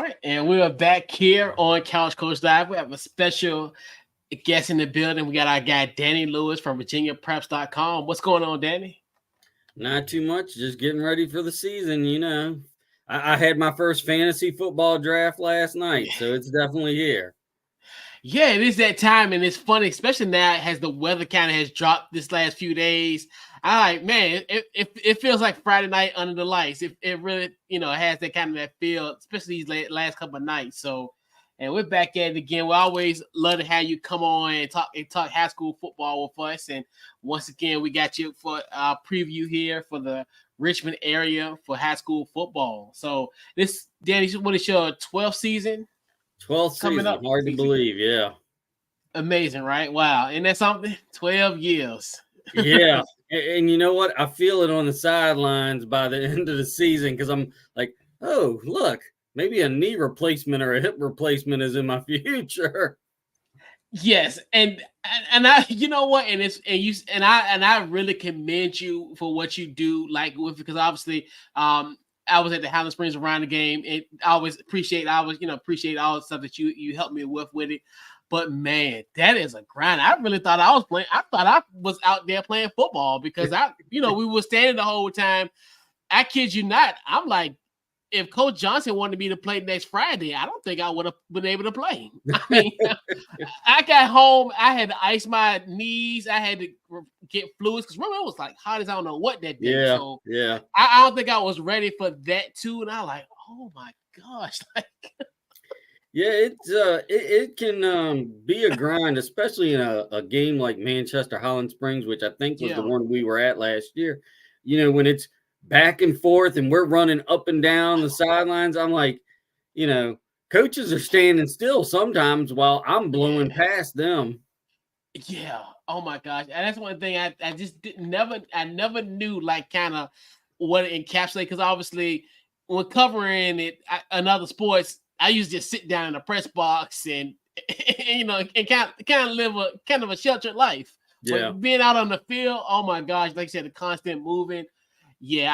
right, and we are back here on Couch Coach Live. We have a special guest in the building. We got our guy Danny Lewis from VirginiaPreps.com. What's going on, Danny? Not too much. Just getting ready for the season. I had my first fantasy football draft last night, so it's definitely here. Yeah, it is that time, and it's funny, especially now as the weather kind of has dropped this last few days. I like, man, it feels like Friday night under the lights. It really, has that kind of that feel, especially these last couple of nights. So, and we're back at it again. We always love to have you come on and talk high school football with us. And once again, we got you for our preview here for the Richmond area for high school football. So this, Danny, what is your 12th season? 12th Coming season, up. hard to believe. Yeah. Amazing, right? Wow. Isn't that something? 12 years. Yeah. And you know what? I feel it on the sidelines by the end of the season because I'm like, oh, look, maybe a knee replacement or a hip replacement is in my future. Yes, and I, you know what, and I really commend you for what you do, because obviously, I was at the Highland Springs around the game, and I always appreciate all the stuff that you helped me with it. But man, that is a grind. I really thought I was playing. I thought I was out there playing football because we were standing the whole time. I kid you not. I'm like, if Coach Johnson wanted me to play next Friday, I don't think I would have been able to play. I mean, I got home, I had to ice my knees, I had to get fluids because remember it was like hot as I don't know what that day. Yeah. So Yeah. I don't think I was ready for that too. And I was like, oh my gosh. Yeah, it can be a grind, especially in a game like Manchester Highland Springs, which I think was the Yeah. one we were at last year. When it's back and forth and we're running up and down the sidelines, I'm like, coaches are standing still sometimes while I'm blowing past them. Yeah. Oh my gosh. And that's one thing I just never knew like kind of what it encapsulated because obviously when covering it another sports, I used to just sit down in the press box and and kind of live a kind of a sheltered life. Yeah. But being out on the field, oh my gosh, like I said, the constant moving. Yeah,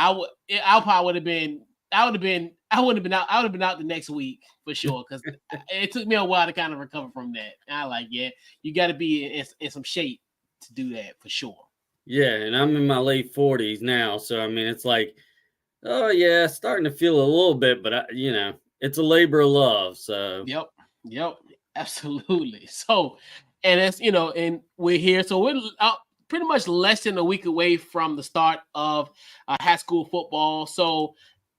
I probably would have been I would have been I wouldn't have been out. I would have been out the next week for sure because it took me a while to kind of recover from that. And I like, yeah, you got to be in some shape to do that for sure. Yeah, and I'm in my late 40s now, so I mean, it's like, oh yeah, starting to feel a little bit, but it's a labor of love. So Yep, absolutely. So, and it's and we're here, so we're pretty much less than a week away from the start of high school football. So,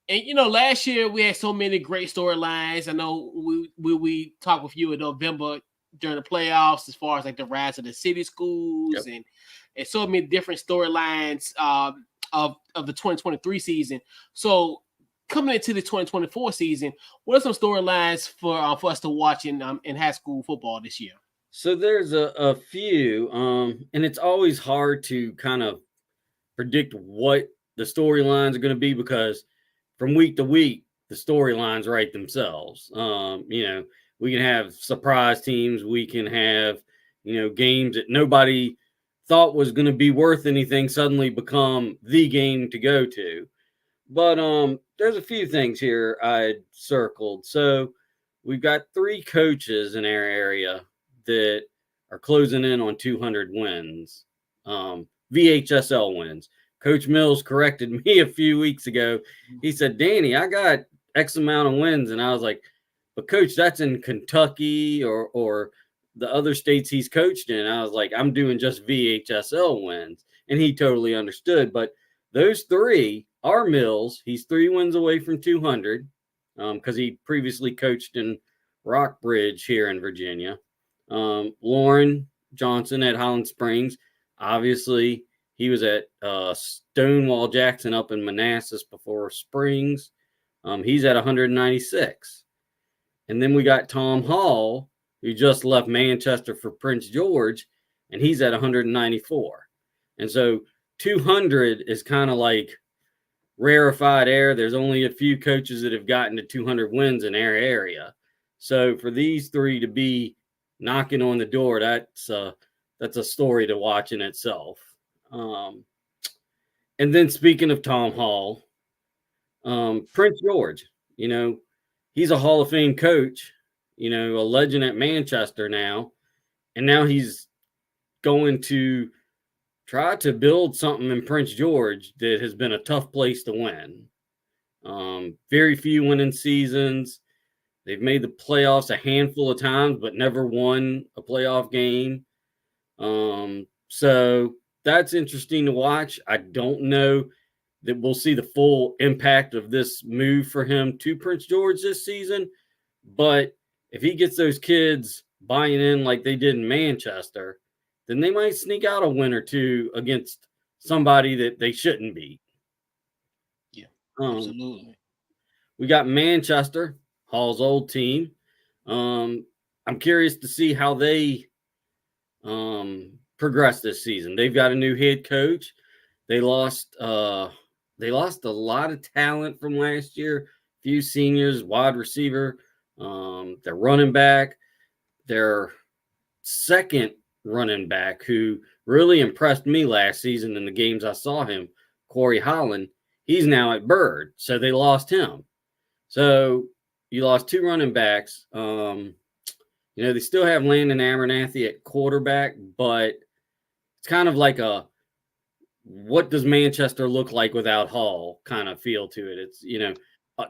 and last year we had so many great storylines. I know we talked with you in November during the playoffs as far as like the rise of the city schools and so many different storylines of the 2023 season. So coming into the 2024 season, what are some storylines for us to watch in high school football this year? So there's a few, and it's always hard to kind of predict what the storylines are going to be because from week to week, the storylines write themselves. We can have surprise teams. We can have, games that nobody thought was going to be worth anything suddenly become the game to go to. But there's a few things here I circled. So we've got 3 coaches in our area that are closing in on 200 wins, VHSL wins. Coach Mills corrected me a few weeks ago. He said, Danny, I got X amount of wins. And I was like, but coach, that's in Kentucky or the other states he's coached in. I was like, I'm doing just VHSL wins. And he totally understood. But those 3 are Mills. He's 3 wins away from 200 because he previously coached in Rockbridge here in Virginia. Lauren Johnson at Highland Springs, obviously he was at Stonewall Jackson up in Manassas before Springs. He's at 196. And then we got Tom Hall, who just left Manchester for Prince George, and he's at 194. And so 200 is kind of like rarefied air. There's only a few coaches that have gotten to 200 wins in our area. So for these 3 to be knocking on the door, that's a story to watch in itself. And then speaking of Tom Hall, Prince George, he's a Hall of Fame coach, a legend at Manchester now, and now he's going to try to build something in Prince George that has been a tough place to win. Very few winning seasons. They've made the playoffs a handful of times, but never won a playoff game. So that's interesting to watch. I don't know that we'll see the full impact of this move for him to Prince George this season. But if he gets those kids buying in like they did in Manchester, then they might sneak out a win or two against somebody that they shouldn't beat. Yeah, absolutely. We got Manchester, Hall's old team. I'm curious to see how they progress this season. They've got a new head coach. They lost a lot of talent from last year. Few seniors, wide receiver, their running back, their second running back who really impressed me last season in the games I saw him, Corey Holland. He's now at Bird, so they lost him. So you lost two running backs. They still have Landon Abernathy at quarterback, but it's kind of like a what does Manchester look like without Hall kind of feel to it. It's,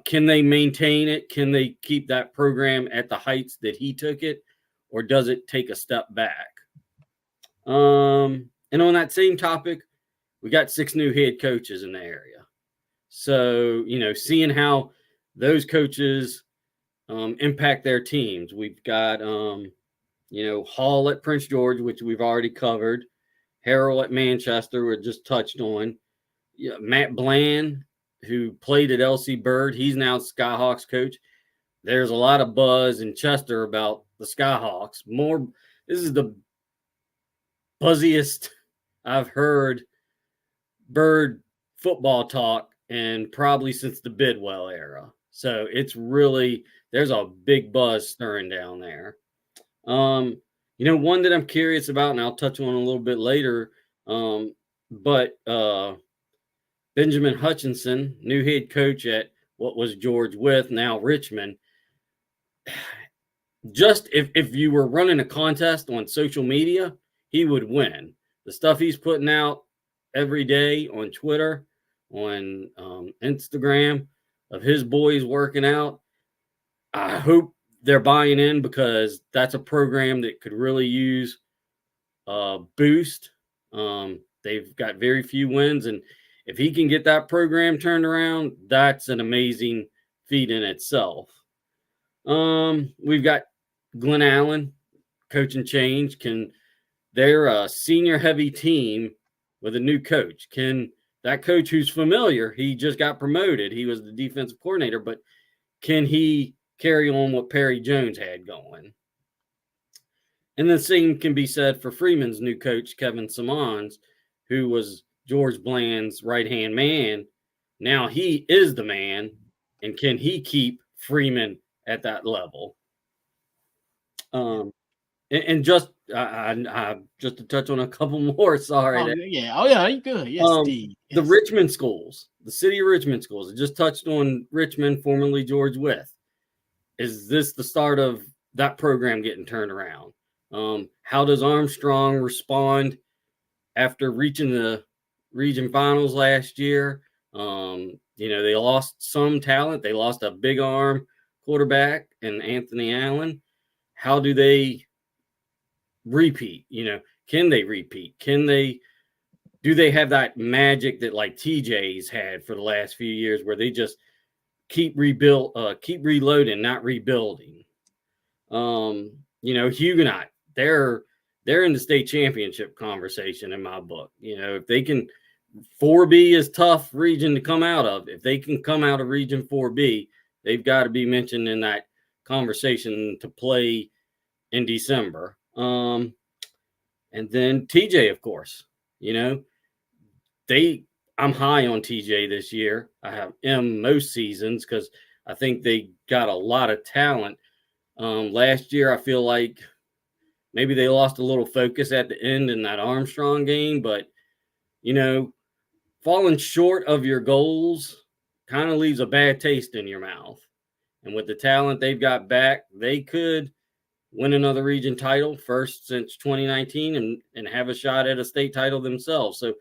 can they maintain it? Can they keep that program at the heights that he took it? Or does it take a step back? And on that same topic, we got 6 new head coaches in the area. So, seeing how those coaches impact their teams. We've got, Hall at Prince George, which we've already covered. Harrell at Manchester, we just touched on. Yeah, Matt Bland, who played at LC Bird, he's now Skyhawks coach. There's a lot of buzz in Chester about the Skyhawks. This is the buzziest I've heard Bird football talk and probably since the Bidwell era. So it's really, there's a big buzz stirring down there. One that I'm curious about, and I'll touch on a little bit later, but Benjamin Hutchinson, new head coach at what was George Wythe, now Richmond. Just if you were running a contest on social media, he would win. The stuff he's putting out every day on Twitter, on Instagram, of his boys working out, I hope they're buying in because that's a program that could really use a boost. They've got very few wins, and if he can get that program turned around, that's an amazing feat in itself. We've got Glenn Allen, coaching change. They're a senior heavy team with a new coach. Can that coach who's familiar, he just got promoted. He was the defensive coordinator, but can he carry on what Perry Jones had going? And the same can be said for Freeman's new coach, Kevin Simmons, who was George Bland's right-hand man. Now he is the man, and can he keep Freeman at that level? And just just to touch on a couple more. Sorry. Oh yeah, you good. Yes, Steve. Yes. The Richmond schools, the city of Richmond schools. I just touched on Richmond, formerly George Wythe. Is this the start of that program getting turned around? How does Armstrong respond after reaching the region finals last year? They lost some talent. They lost a big arm quarterback in Anthony Allen. How do they repeat? Can they repeat? Do they have that magic that like TJ's had for the last few years where they just keep reloading, not rebuilding? Huguenot, they're in the state championship conversation in my book. If they can, 4B is tough region to come out of. If they can come out of region 4B, they've got to be mentioned in that conversation to play in December. And then TJ, of course, I'm high on TJ this year. I have M most seasons because I think they got a lot of talent. Last year, I feel like maybe they lost a little focus at the end in that Armstrong game, but falling short of your goals kind of leaves a bad taste in your mouth. And with the talent they've got back, they could win another region title, first since 2019, and have a shot at a state title themselves. So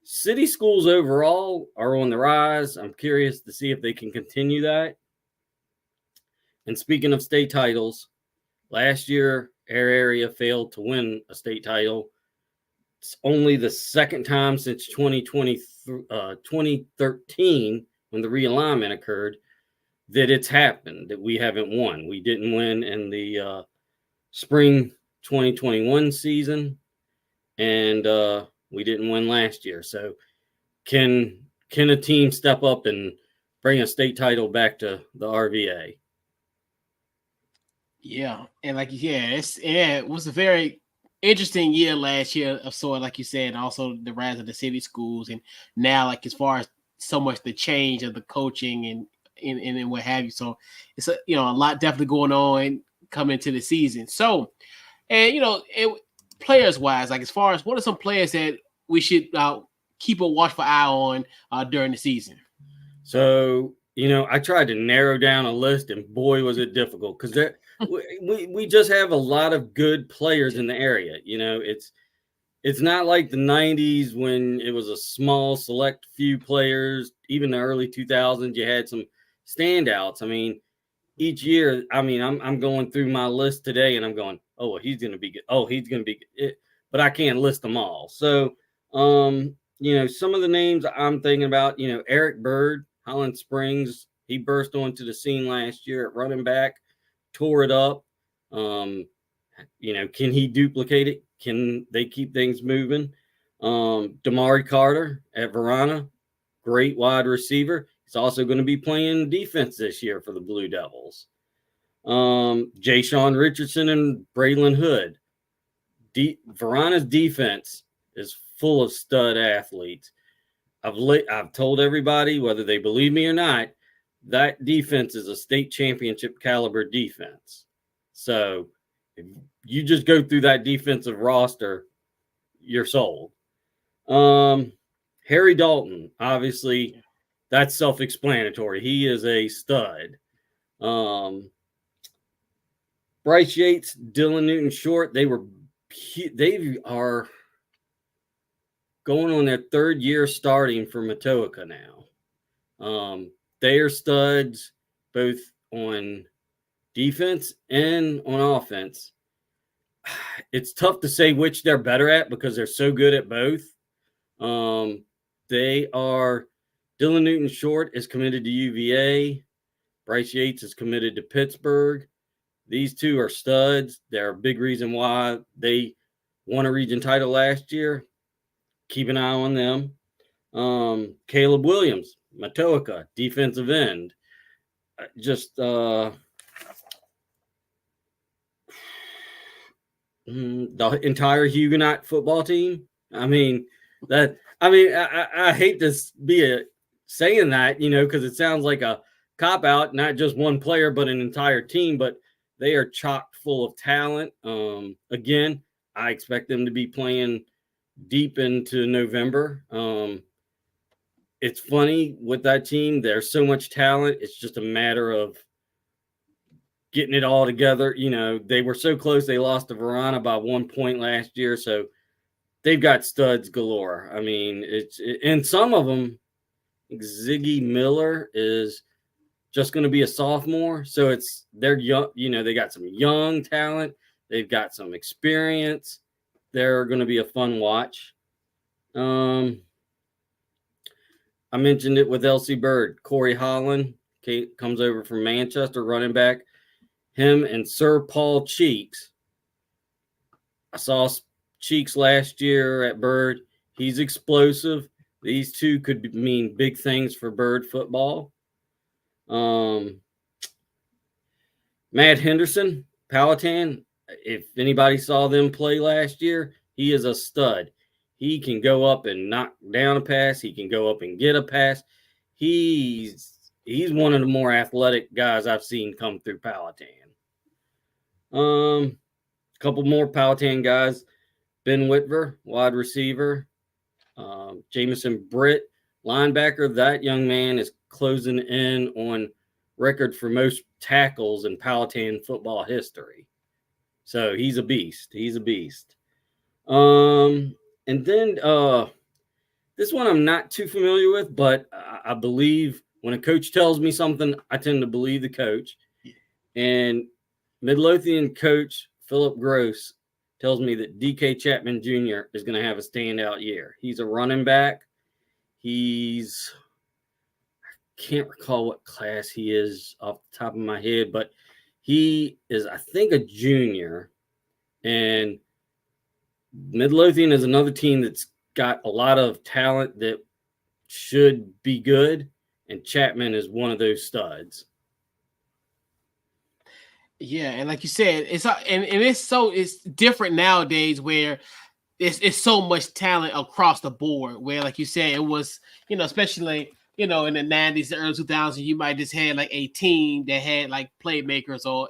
city schools overall are on the rise. I'm curious to see if they can continue that. And speaking of state titles, last year, our area failed to win a state title. It's only the second time since 2013, when the realignment occurred, that it's happened, that we haven't won. We didn't win in the spring 2021 season, and we didn't win last year. So can a team step up and bring a state title back to the RVA? Yeah, and like it was a very interesting year last year of sort like you said, and also the rise of the city schools, and now like as far as so much the change of the coaching and what have you. So it's a a lot definitely going on coming into the season. So and players wise, like as far as what are some players that we should keep a watchful eye on during the season? So I tried to narrow down a list, and boy, was it difficult, because we just have a lot of good players in the area. It's not like the 90s when it was a small select few players. Even the early 2000s, you had some standouts. I mean, each year, I'm going through my list today, and I'm going, oh, well, he's going to be good. Oh, he's going to be good. But I can't list them all. So, some of the names I'm thinking about, Eric Bird, Holland Springs, he burst onto the scene last year at running back, tore it up. Can he duplicate it? Can they keep things moving? Damari Carter at Verona, great wide receiver. He's also going to be playing defense this year for the Blue Devils. Jay Sean Richardson and Braylon Hood. Verona's defense is full of stud athletes. I've told everybody, whether they believe me or not, that defense is a state championship caliber defense. So if you just go through that defensive roster, you're sold. Harry Dalton, obviously, that's self-explanatory. He is a stud. Bryce Yates, Dylan Newton Short, they are going on their third year starting for Matoaka now. They are studs both on defense and on offense. It's tough to say which they're better at because they're so good at both. Dylan Newton Short is committed to UVA. Bryce Yates is committed to Pittsburgh. These two are studs. They're a big reason why they won a region title last year. Keep an eye on them. Caleb Williams, Matoaka, defensive end. The entire Huguenot football team. I hate to be saying that, because it sounds like a cop out, not just one player, but an entire team. But they are chock full of talent. Again, I expect them to be playing deep into November. It's funny with that team. There's so much talent. It's just a matter of getting it all together. They were so close. They lost to Verona by 1 point last year. So they've got studs galore. And some of them, Ziggy Miller is just going to be a sophomore. So they're young. They got some young talent. They've got some experience. They're going to be a fun watch. I mentioned it with LC Bird. Corey Holland comes over from Manchester, running back. Him and Sir Paul Cheeks. I saw Cheeks last year at Bird. He's explosive. These two could mean big things for Bird football. Matt Henderson, Powhatan. If anybody saw them play last year, he is a stud. He can go up and knock down a pass. He can go up and get a pass. He's one of the more athletic guys I've seen come through Powhatan. A couple more Powhatan guys. Ben Whitver, wide receiver. Jamison Britt, linebacker. That young man is closing in on record for most tackles in Powhatan football history. So he's a beast. He's a beast. And then this one I'm not too familiar with, but I believe when a coach tells me something, I tend to believe the coach. And Midlothian coach Philip Gross tells me that DK Chapman Jr. is going to have a standout year. He's a running back. I can't recall what class he is off the top of my head, but he is, I think, a junior. And Midlothian is another team that's got a lot of talent that should be good, and Chapman is one of those studs. Yeah, and like you said, it's different nowadays where it's so much talent across the board. Where, like you said, it was, especially in the 90s, the early 2000s, you might just had like a team that had like playmakers or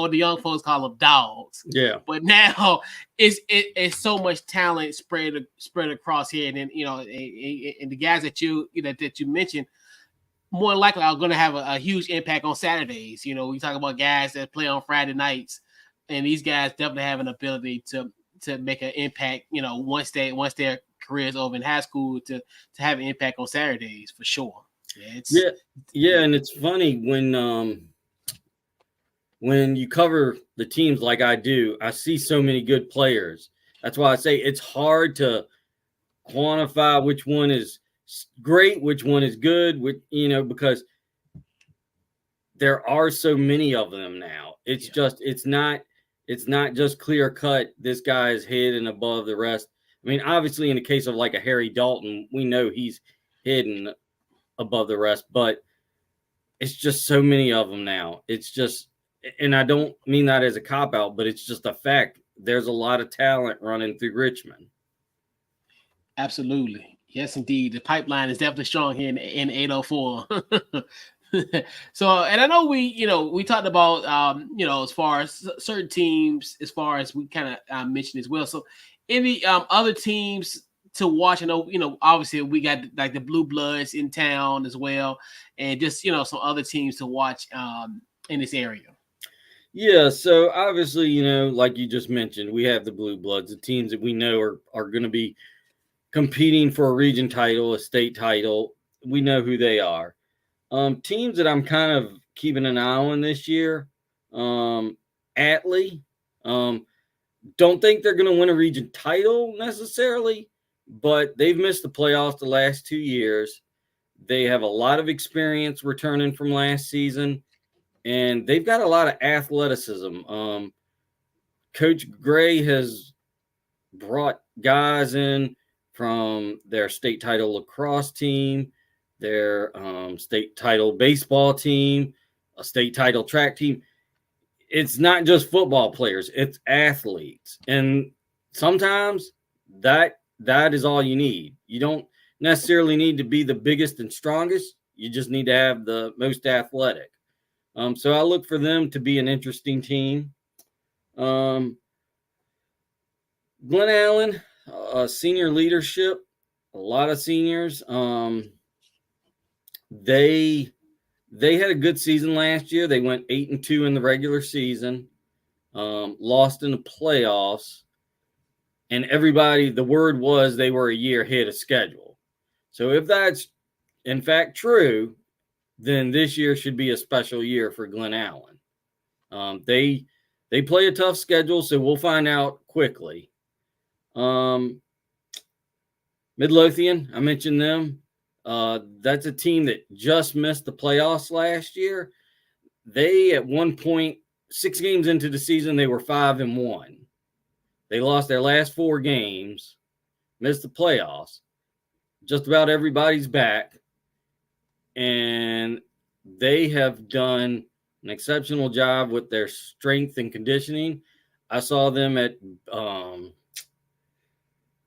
the young folks call them dogs. Yeah. But now it's so much talent spread across here, and then and the guys that you mentioned more likely are going to have a huge impact on Saturdays. We talk about guys that play on Friday nights, and these guys definitely have an ability to make an impact. Once their careers over in high school, to have an impact on Saturdays for sure. Yeah, and it's funny when you cover the teams like I do, I see so many good players. That's why I say it's hard to quantify which one is great, which one is good, because there are so many of them now. It's not just clear cut. This guy is hidden above the rest. I mean, obviously, in the case of like a Harry Dalton, we know he's hidden above the rest, but it's just so many of them now. It's just, and I don't mean that as a cop out, but it's just a fact. There's a lot of talent running through Richmond. Absolutely. Yes, indeed. The pipeline is definitely strong here in 804. So, and I know we talked about, as far as certain teams, as far as we kind of mentioned as well. So, any other teams to watch? I know, obviously we got like the Blue Bloods in town as well, and just, some other teams to watch in this area. Yeah, so obviously, like you just mentioned, we have the Blue Bloods, the teams that we know are going to be competing for a region title, a state title. We know who they are. Teams that I'm kind of keeping an eye on this year, Atlee. Don't think they're going to win a region title necessarily, but they've missed the playoffs the last 2 years. They have a lot of experience returning from last season, and they've got a lot of athleticism. Coach Gray has brought guys in from their state title lacrosse team, their state title baseball team, a state title track team. It's not just football players, it's athletes. And sometimes that is all you need. You don't necessarily need to be the biggest and strongest. You just need to have the most athletic. So I look for them to be an interesting team. Glen Allen, senior leadership, a lot of seniors. They had a good season last year. They went 8-2 in the regular season, lost in the playoffs, and the word was they were a year ahead of schedule. So if that's in fact true, then this year should be a special year for Glen Allen. They play a tough schedule, so we'll find out quickly. Midlothian, I mentioned them. That's a team that just missed the playoffs last year. They, at one point, 6 games into the season, they were 5-1. They lost their last 4 games, missed the playoffs. Just about everybody's back. And they have done an exceptional job with their strength and conditioning. I saw them at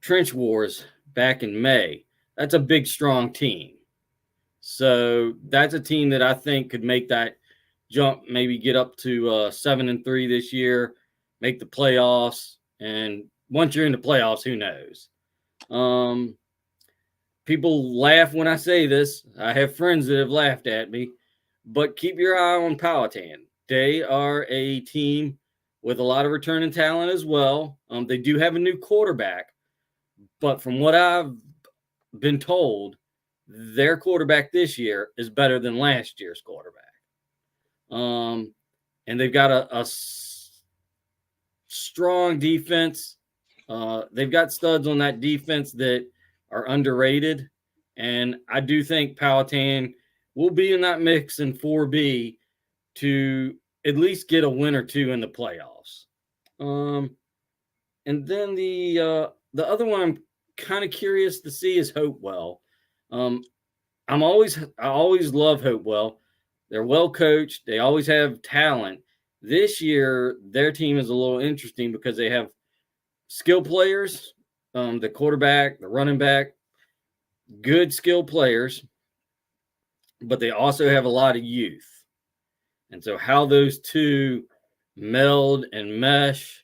Trench Wars back in May. That's a big, strong team. So that's a team that I think could make that jump, maybe get up to 7-3 this year, make the playoffs. And once you're in the playoffs, who knows? People laugh when I say this. I have friends that have laughed at me, but keep your eye on Powhatan. They are a team with a lot of returning talent as well. They do have a new quarterback, but from what I've been told, their quarterback this year is better than last year's quarterback. And they've got a strong defense. They've got studs on that defense that are underrated. And I do think Powhatan will be in that mix in 4B to at least get a win or two in the playoffs. And then the other one I'm kind of curious to see is Hopewell. I always love Hopewell. They're well coached. They always have talent. This year, their team is a little interesting because they have skill players, the quarterback, the running back, good skill players, but they also have a lot of youth. And so how those two meld and mesh,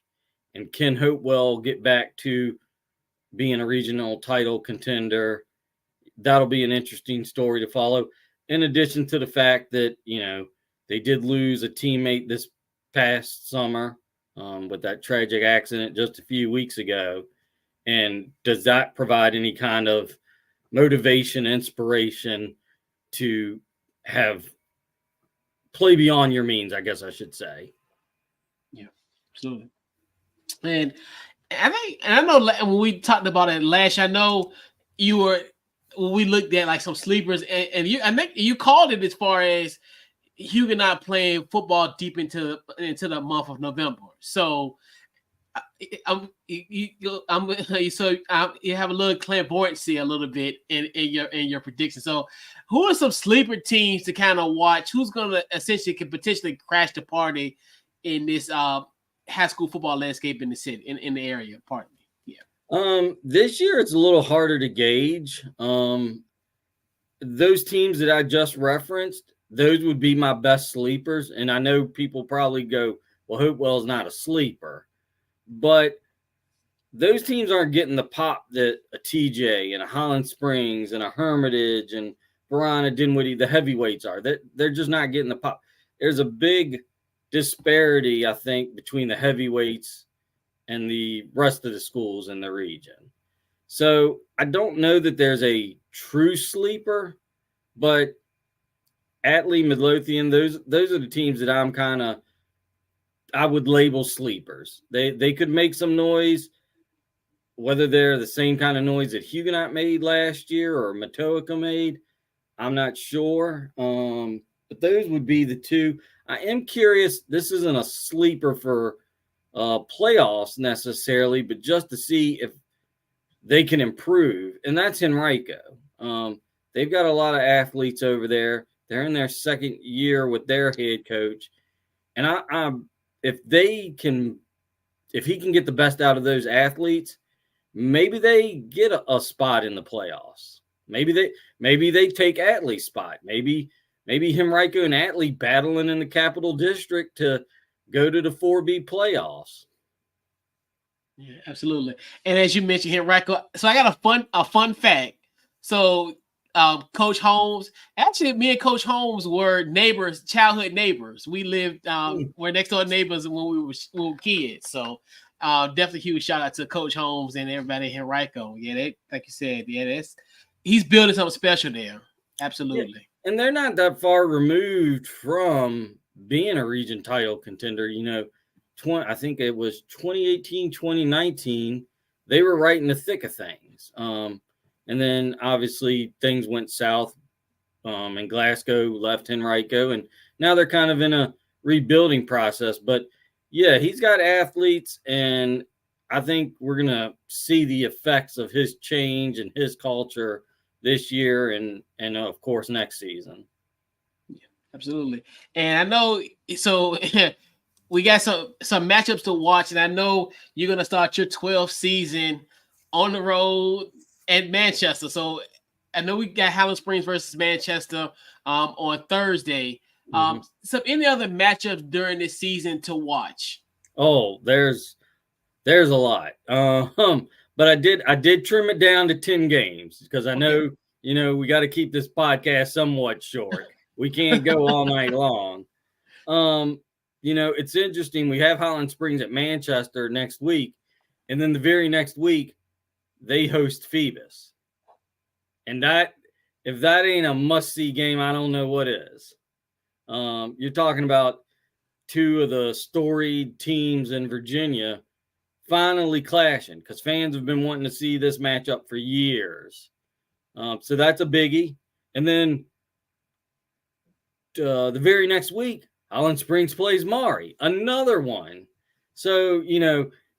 and can Hopewell get back to being a regional title contender, that'll be an interesting story to follow. In addition to the fact that, they did lose a teammate this past summer with that tragic accident just a few weeks ago. And does that provide any kind of motivation, inspiration to have play beyond your means, I guess I should say. Yeah, absolutely. And I know when we talked about it last, I know we looked at like some sleepers, and I think you called it as far as Huguenot playing football deep into the month of November. So you have a little clairvoyancy a little bit in your prediction. So who are some sleeper teams to kind of watch? Who's going to essentially could potentially crash the party in this high school football landscape in the city, in the area? Pardon me. Yeah. This year it's a little harder to gauge. Those teams that I just referenced, those would be my best sleepers. And I know people probably go, well, Hopewell's not a sleeper. But those teams aren't getting the pop that a TJ and a Holland Springs and a Hermitage and Verona, Dinwiddie, the heavyweights are. They're just not getting the pop. There's a big disparity, I think, between the heavyweights and the rest of the schools in the region. So I don't know that there's a true sleeper, but Atlee, Midlothian, those are the teams that I would label sleepers. They could make some noise, whether they're the same kind of noise that Huguenot made last year or Matoaka made, I'm not sure. But those would be the two. I am curious. This isn't a sleeper for playoffs necessarily, but just to see if they can improve. And that's Henrico. They've got a lot of athletes over there. They're in their second year with their head coach. And if he can get the best out of those athletes, maybe they get a spot in the playoffs. Maybe they take Atlee's spot. Maybe Henrico and Atlee battling in the Capital District to go to the 4B playoffs. Yeah, absolutely. And as you mentioned, Henrico, so I got a fun fact. So Coach Holmes, actually, me and Coach Holmes were neighbors, childhood neighbors. We lived, we're next door neighbors when we were kids. So definitely huge shout out to Coach Holmes and everybody in Henrico. Yeah, like you said, he's building something special there. Absolutely. Yeah. And they're not that far removed from being a region title contender. I think it was 2018, 2019. They were right in the thick of things. And then obviously things went south, and Glasgow left Henrico, and now they're kind of in a rebuilding process. But yeah, he's got athletes, and I think we're going to see the effects of his change and his culture this year and of course next season. Yeah, absolutely. And I know, so we got some matchups to watch, and I know you're going to start your 12th season on the road at Manchester. So I know we got Highland Springs versus Manchester on Thursday. So any other matchups during this season to watch? Oh, there's a lot. But I did trim it down to 10 games because I know, we got to keep this podcast somewhat short. We can't go all night long. It's interesting. We have Highland Springs at Manchester next week, and then the very next week they host Phoebus. And if that ain't a must-see game, I don't know what is. You're talking about two of the storied teams in Virginia finally clashing because fans have been wanting to see this matchup for years. So that's a biggie. And then the very next week, Highland Springs plays Maury, another one. So,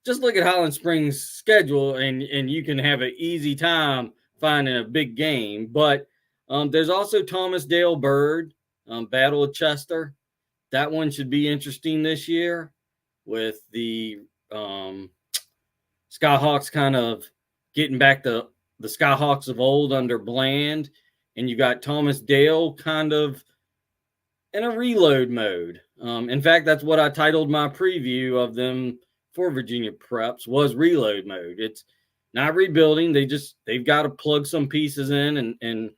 just look at Highland Springs' schedule and you can have an easy time finding a big game. But there's also Thomas Dale Bird, Battle of Chester. That one should be interesting this year with the Skyhawks kind of getting back to the Skyhawks of old under Bland. And you got Thomas Dale kind of in a reload mode. In fact, that's what I titled my preview of them for Virginia Preps was reload mode. It's not rebuilding. They've got to plug some pieces in and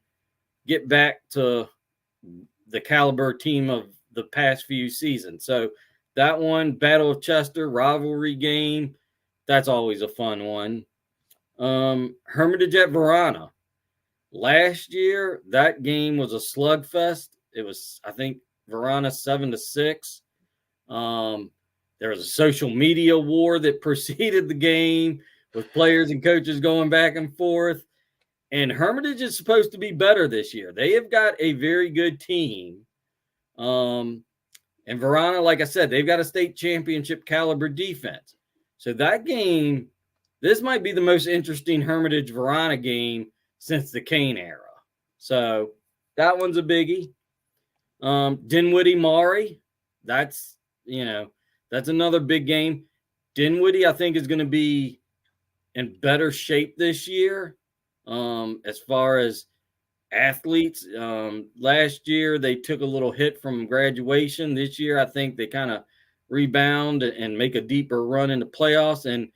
get back to the caliber team of the past few seasons. So that one, Battle of Chester, rivalry game, that's always a fun one. Hermitage at Verona. Last year, that game was a slugfest. It was, I think, Verona 7-6. There was a social media war that preceded the game with players and coaches going back and forth. And Hermitage is supposed to be better this year. They have got a very good team. And Verona, like I said, they've got a state championship caliber defense. So that game, this might be the most interesting Hermitage Verona game since the Kane era. So that one's a biggie. Dinwiddie Maury, that's another big game. Dinwiddie, I think, is going to be in better shape this year. As far as athletes, last year they took a little hit from graduation. This year, I think they kind of rebound and make a deeper run in the playoffs. And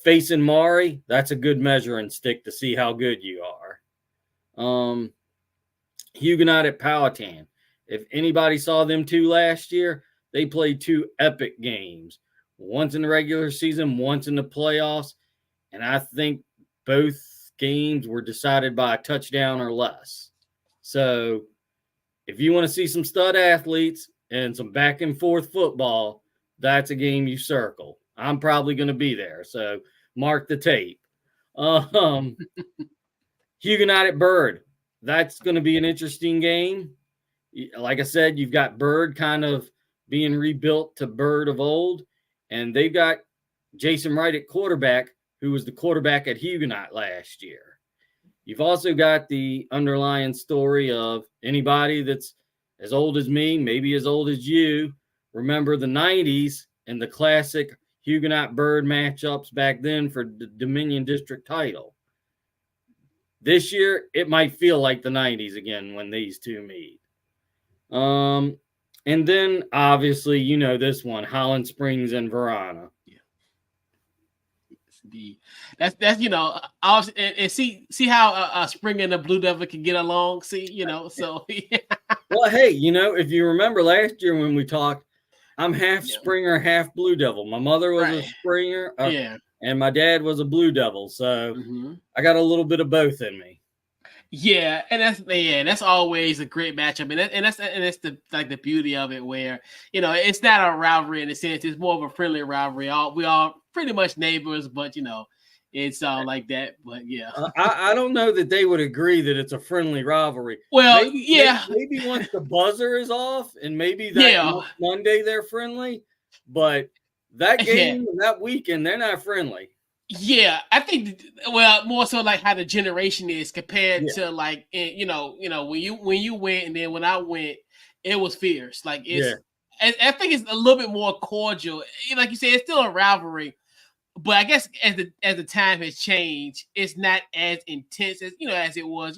facing Maury, that's a good measuring stick to see how good you are. Huguenot at Powhatan. If anybody saw them two last year, they played two epic games. Once in the regular season, once in the playoffs. And I think both games were decided by a touchdown or less. So if you want to see some stud athletes and some back and forth football, that's a game you circle. I'm probably going to be there. So mark the tape. Huguenot at Bird. That's going to be an interesting game. Like I said, you've got Bird kind of being rebuilt to Bird of old, and they've got Jason Wright at quarterback, who was the quarterback at Huguenot last year. You've also got the underlying story of anybody that's as old as me, maybe as old as you, remember the 90s and the classic Huguenot Bird matchups back then for the Dominion District title. This year, it might feel like the 90s again when these two meet. And then obviously, this one, Highland Springs and Verona. Yeah. That's and see how Spring and the Blue Devil can get along. So yeah. Well, hey, if you remember last year when we talked, I'm half Springer, half Blue Devil. My mother was a Springer, and my dad was a Blue Devil. So I got a little bit of both in me. Yeah, and that's always a great matchup, and that's the beauty of it, where it's not a rivalry in a sense; it's more of a friendly rivalry. We all pretty much neighbors, but it's all like that. But yeah, I don't know that they would agree that it's a friendly rivalry. Well, maybe once the buzzer is off, and maybe that Monday they're friendly, but that game and that weekend they're not friendly. Yeah, I think more so like how the generation is compared to like when you went and then when I went, it was fierce. Like I think it's a little bit more cordial. Like you said, it's still a rivalry, but I guess as the time has changed, it's not as intense as as it was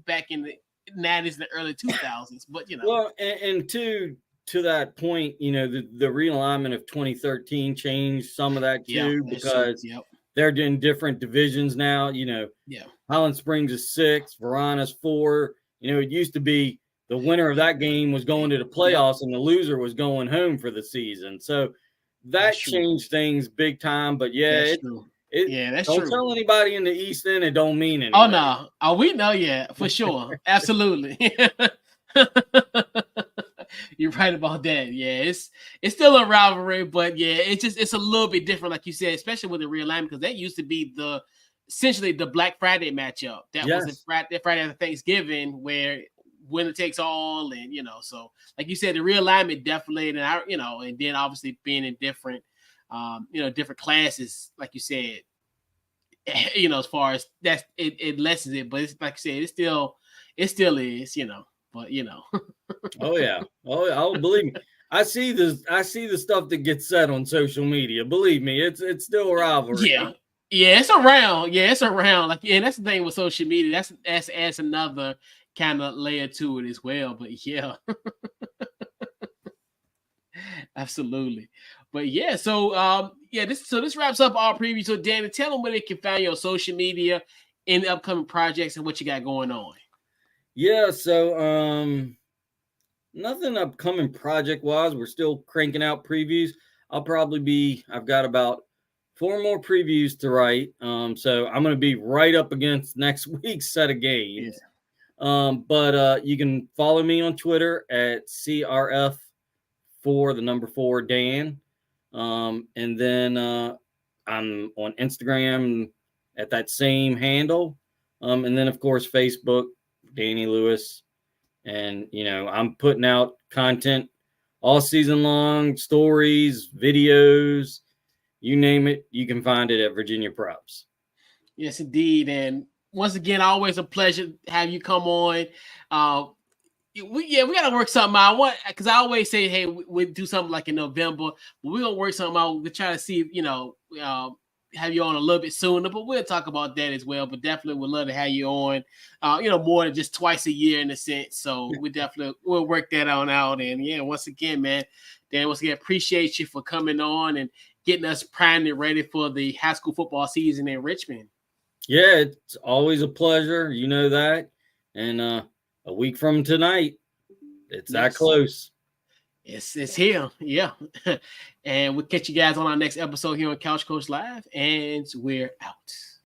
back in the 90s and the early 2000s. But well, and to that point, the realignment of 2013 changed some of that too because. They're in different divisions now. Highland Springs is 6, Verona's 4. It used to be the winner of that game was going to the playoffs and the loser was going home for the season. So that changed things big time. But yeah, that's don't true. tell anybody in the East End it don't mean anything. Oh no. Oh, we know, yeah, for sure. Absolutely. You're right about that. Yeah, it's still a rivalry, but yeah, it's a little bit different, like you said, especially with the realignment, because that used to be essentially the Black Friday matchup. That was the Friday after Thanksgiving, where winner takes all, and so like you said, the realignment definitely, and and then obviously being in different, different classes, like you said, as far as that, it lessens it, but it's like I said, it still is, but Oh yeah. Oh, believe me. I see the stuff that gets said on social media. Believe me, it's still a rivalry. Yeah, it's around. Yeah, it's around. Like, yeah, that's the thing with social media. That's adds another kind of layer to it as well. But yeah. Absolutely. But yeah, so this wraps up our preview. So Danny, tell them where they can find you on social media in the upcoming projects and what you got going on. Yeah, so nothing upcoming project wise. We're still cranking out previews. I've got about 4 more previews to write. So I'm gonna be right up against next week's set of games. But you can follow me on Twitter at CRF for the number 4 Dan. And then I'm on Instagram at that same handle. And then of course Facebook, Danny Lewis. And I'm putting out content all season long, stories, videos, you name it, you can find it at Virginia Props. Yes, indeed. And once again, always a pleasure to have you come on. We got to work something out. Because I always say, hey, we do something like in November, but we're gonna work something out. We're trying to see if have you on a little bit sooner, but we'll talk about that as well. But definitely would love to have you on, more than just twice a year in a sense. So we'll work that on out. And yeah, once again, man, Dan, appreciate you for coming on and getting us primed and ready for the high school football season in Richmond. Yeah, it's always a pleasure. You know that. And a week from tonight, it's that close. It's here. Yeah. And we'll catch you guys on our next episode here on Couch Coach Live. And we're out.